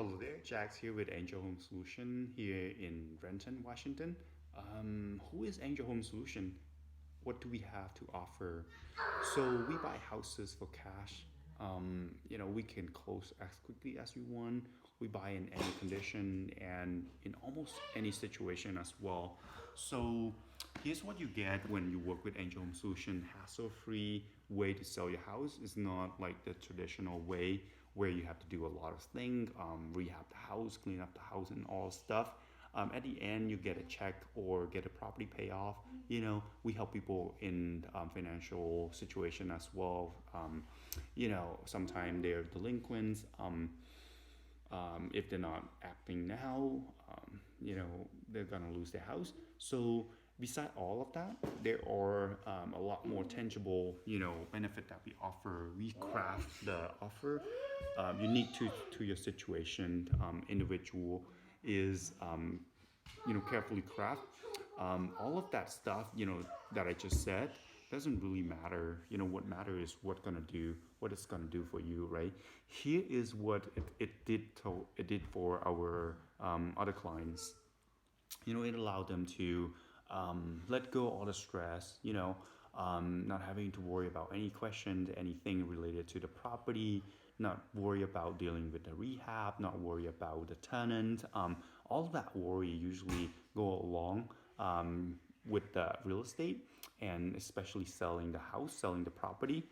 Hello there, Jax here with Angel Home Solution here in Renton, Washington. Who is Angel Home Solution? What do we have to offer? So we buy houses for cash. We can close as quickly as you want. We buy in any condition and in almost any situation as well. So here's what you get when you work with Angel Home Solution. Hassle-free way to sell your house. It's not like the traditional way where you have to do a lot of things, rehab the house, clean up the house, and all stuff. At the end, you get a check or get a property payoff. We help people in financial situation as well. Sometimes they're delinquents. If they're not acting now, they're gonna lose their house. So beside all of that, there are a lot more tangible, benefit that we offer. We craft the offer unique to your situation, individual is carefully craft. All of that stuff, that I just said, doesn't really matter. What matters is what it's gonna do for you, right? Here is what it did for our other clients. It allowed them to let go all the stress, not having to worry about any questions, anything related to the property, not worry about dealing with the rehab, not worry about the tenant. All that worry usually go along with the real estate, and especially selling the house, selling the property.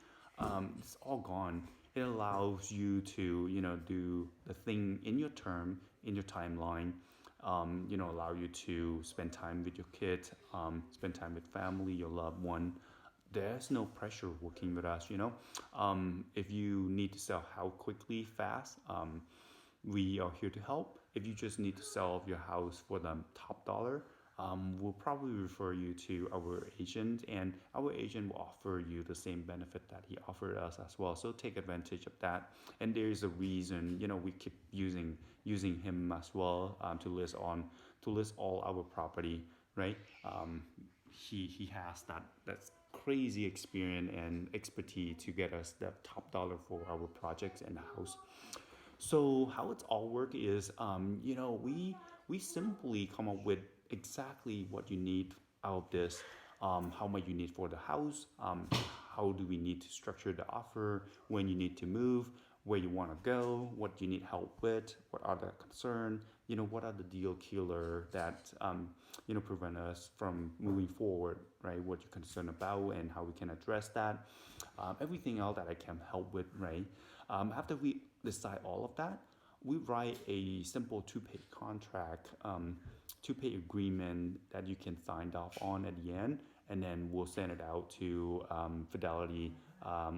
It's all gone. It allows you to, do the thing in your term, in your timeline. Allow you to spend time with your kids, spend time with family, your loved one. There's no pressure working with us. If you need to sell how quickly, fast, we are here to help. If you just need to sell your house for the top dollar, we'll probably refer you to our agent, and our agent will offer you the same benefit that he offered us as well. So take advantage of that. And there is a reason, we keep using him as well, to list all our property, right? He has that's crazy experience and expertise to get us the top dollar for our projects and the house. So how it's all work is, we simply come up with exactly what you need out of this. How much you need for the house. How do we need to structure the offer? When you need to move, where you want to go, what you need help with, what are the concern. What are the deal killer that prevent us from moving forward, right? What you're concerned about and how we can address that. Everything else that I can help with, right? After we decide all of that, we write a simple two-page contract, two-page agreement that you can sign off on at the end, and then we'll send it out to Fidelity,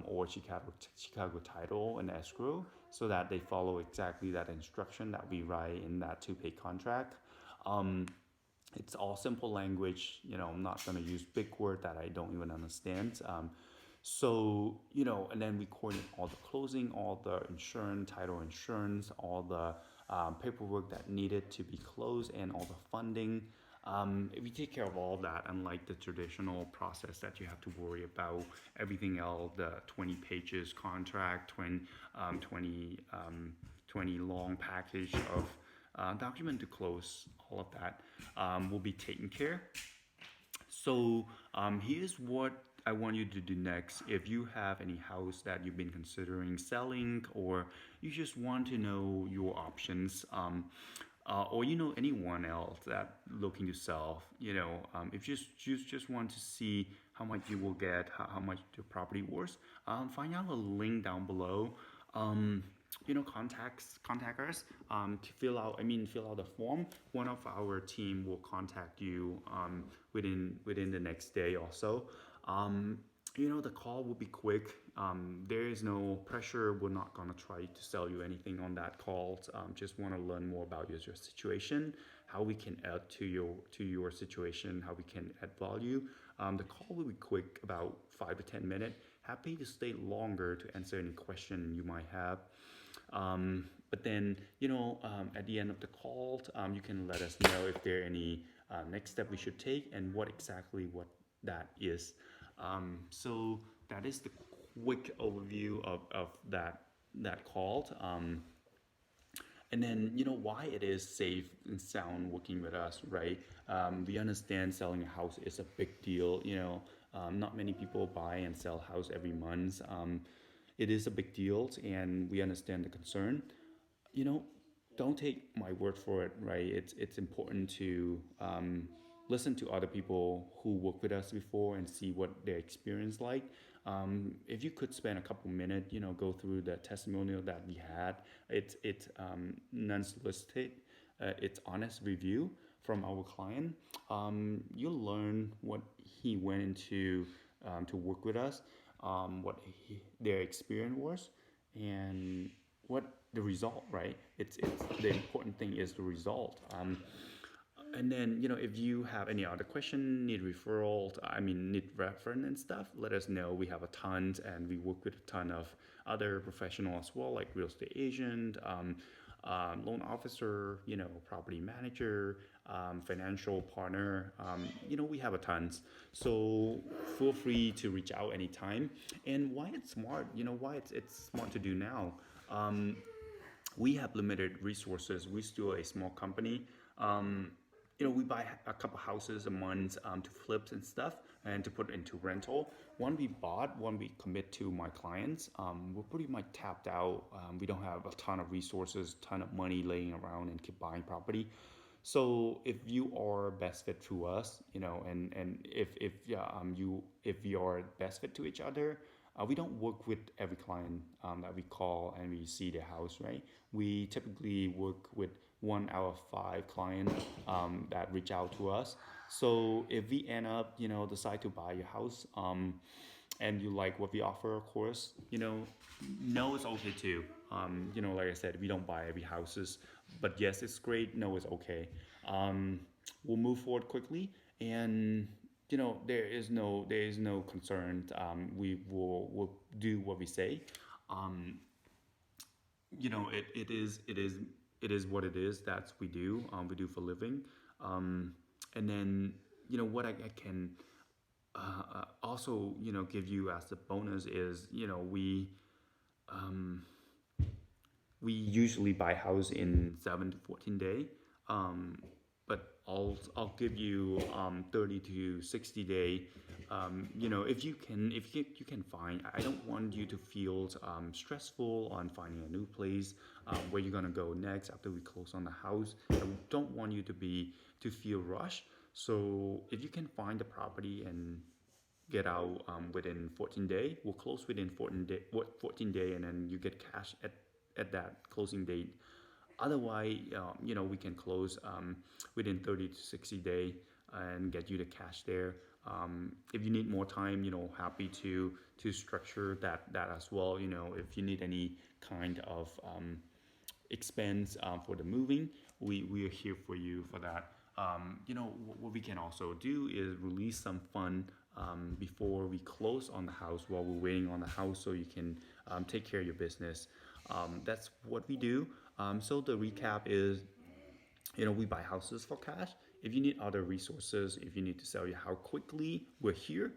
or Chicago Title and Escrow, so that they follow exactly that instruction that we write in that two-page contract. Um, it's all simple language. I'm not going to use big word that I don't even understand. And then we coordinate all the closing, all the insurance, title insurance, all the paperwork that needed to be closed, and all the funding. We take care of all that, unlike the traditional process that you have to worry about everything else, the 20 pages contract, 20 long package of document to close, all of that will be taken care. So here's what I want you to do next. If you have any house that you've been considering selling, or you just want to know your options, or anyone else that looking to sell, if you just want to see how much you will get, how much your property worth, find out the link down below. Contact us, to fill out the form. One of our team will contact you within the next day or so. The call will be quick. There is no pressure. We're not gonna try to sell you anything on that call. Just want to learn more about your situation, how we can add to your situation, how we can add value. The call will be quick, about 5 to 10 minutes. Happy to stay longer to answer any question you might have. But then, at the end of the call, you can let us know if there are any next step we should take, and what that is. So that is the quick overview of that call. And then, why it is safe and sound working with us, right? We understand selling a house is a big deal. Not many people buy and sell house every month. It is a big deal, and we understand the concern. you know, don't take my word for it, right? It's important to listen to other people who worked with us before and see what their experience like. If you could spend a couple minutes, go through the testimonial that we had. It's non-solicited, it's honest review from our client. You'll learn what he went into to work with us, what their experience was, and what the result, right? It's the important thing is the result. And then, if you have any other question, need referral, I mean, need reference and stuff, let us know. We have a ton, and we work with a ton of other professionals as well, like real estate agent, loan officer, property manager, financial partner. We have a tons. So feel free to reach out anytime. And why it's smart, why it's smart to do now. We have limited resources. We're still a small company. We buy a couple houses a month to flips and stuff and to put into rental. One we bought, one we commit to my clients. We're pretty much tapped out. We don't have a ton of resources, ton of money laying around and keep buying property. So if you are best fit to us, and if yeah, if we are best fit to each other, we don't work with every client that we call and we see their house, right? We typically work with 1 out of 5 clients that reach out to us. So if we end up, decide to buy your house, and you like what we offer, of course, no is okay too. Like I said, we don't buy every houses, but yes, it's great. No is okay. Um, we'll move forward quickly, and there is no concern. We will do what we say. Um, it is what it is. That's we do. We do for living. Um, and then what I can also give you as a bonus is we usually buy house in 7 to 14 day, um, but I'll give you 30 to 60 day. If you can find. I don't want you to feel stressful on finding a new place where you're gonna go next after we close on the house. I don't want you to feel rushed. So if you can find the property and get out within 14 day. We'll close within 14 day, and then you get cash at that closing date. Otherwise, we can close within 30 to 60 day and get you the cash there. If you need more time, happy to structure that as well. If you need any kind of expense for the moving, we are here for you for that. What we can also do is release some fund before we close on the house while we're waiting on the house, so you can take care of your business. That's what we do. So the recap is, we buy houses for cash. If you need other resources, if you need to sell your house quickly, we're here.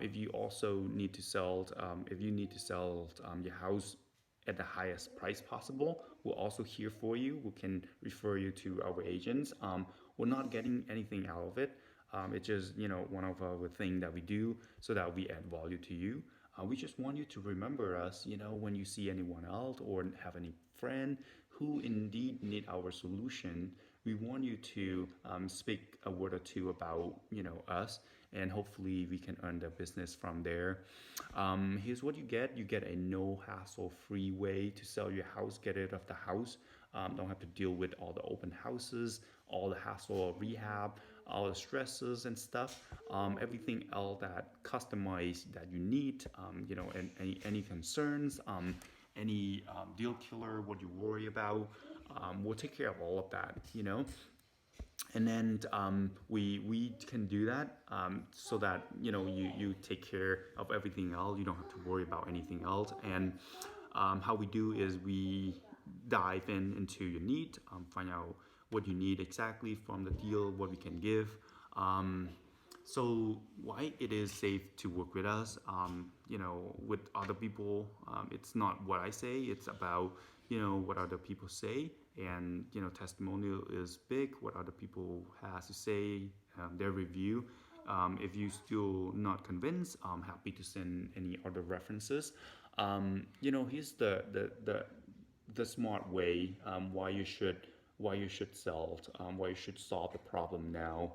If you also need to sell, if you need to sell your house at the highest price possible, we're also here for you. We can refer you to our agents. We're not getting anything out of it. It's just one of our thing that we do so that we add value to you. We just want you to remember us, when you see anyone else or have any friend who indeed need our solution. We want you to speak a word or two about, us, and hopefully we can earn the business from there. Here's what you get. You get a no hassle free way to sell your house, get rid of the house. Don't have to deal with all the open houses, all the hassle of rehab, all the stresses and stuff. Everything else that customized that you need, and any concerns, any deal killer, what you worry about, we'll take care of all of that. And then we can do that, so that you take care of everything else. You don't have to worry about anything else. And how we do is we dive into your need, find out what you need exactly from the deal, what we can give. So why it is safe to work with us, with other people. It's not what I say, it's about what other people say. and testimonial is big. What other people has to say, their review. If you still not convinced, I'm happy to send any other references. Here's the smart way, why you should why you should solve the problem now.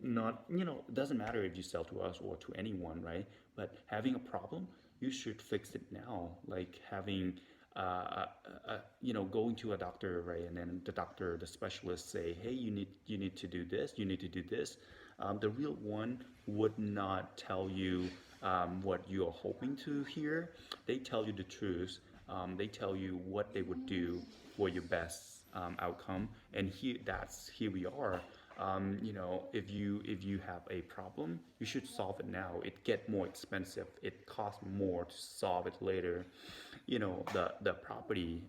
Not it doesn't matter if you sell to us or to anyone, right? But having a problem, you should fix it now. Like having going to a doctor, right? And then the specialist say, hey, you need to do this, you need to do this. The real one would not tell you what you're hoping to hear. They tell you the truth. They tell you what they would do for your best outcome. And here we are. If you have a problem, you should solve it now. It get more expensive. It costs more to solve it later. The property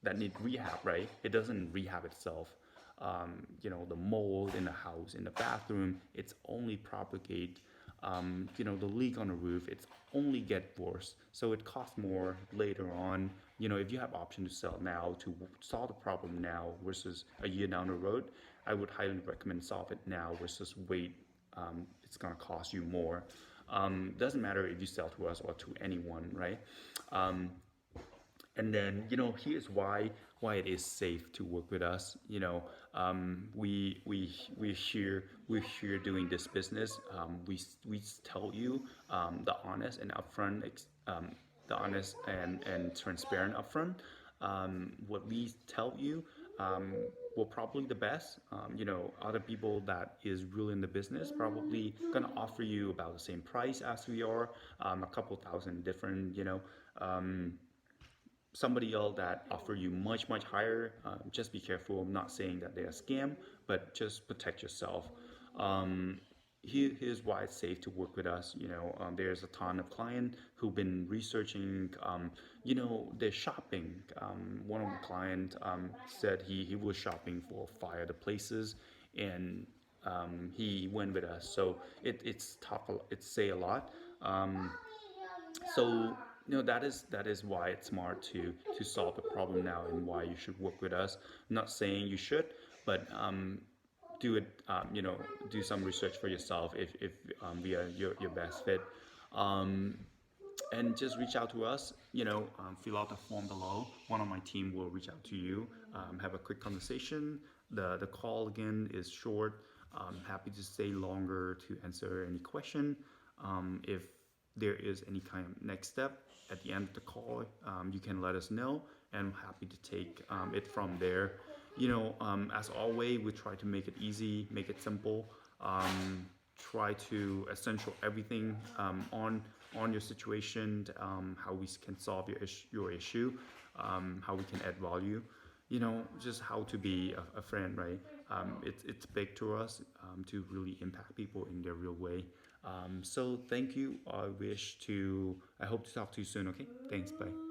that need rehab, right? It doesn't rehab itself. The mold in the house, in the bathroom, it's only propagate. The leak on the roof, it's only get worse. So it costs more later on. If you have option to sell now to solve the problem now versus a year down the road, I would highly recommend solve it now versus wait. It's gonna cost you more. Doesn't matter if you sell to us or to anyone, right? And then here's why it is safe to work with us. We're here doing this business. We tell you the honest and upfront the honest and transparent upfront. What we tell you will probably the best. Other people that is really in the business probably gonna offer you about the same price as we are, a couple thousand different. Somebody else that offer you much higher. Just be careful. I'm not saying that they're a scam, but just protect yourself. Here's why it's safe to work with us. There's a ton of clients who've been researching. They're shopping. One of my clients said he was shopping for 5 other places, and he went with us. So it's tough. It say a lot. So that is why it's smart to solve the problem now and why you should work with us. I'm not saying you should, but do it. Do some research for yourself if we are your best fit. Um, and just reach out to us. Fill out the form below. One of my team will reach out to you. Have a quick conversation. The call again is short. Happy to stay longer to answer any question. If there is any kind of next step at the end of the call, you can let us know, and I'm happy to take it from there. As always, we try to make it easy, make it simple. Try to essential everything on your situation, how we can solve your issue, how we can add value. Just how to be a friend, right? It's big to us to really impact people in their real way. So thank you. I hope to talk to you soon. Okay, thanks. Bye.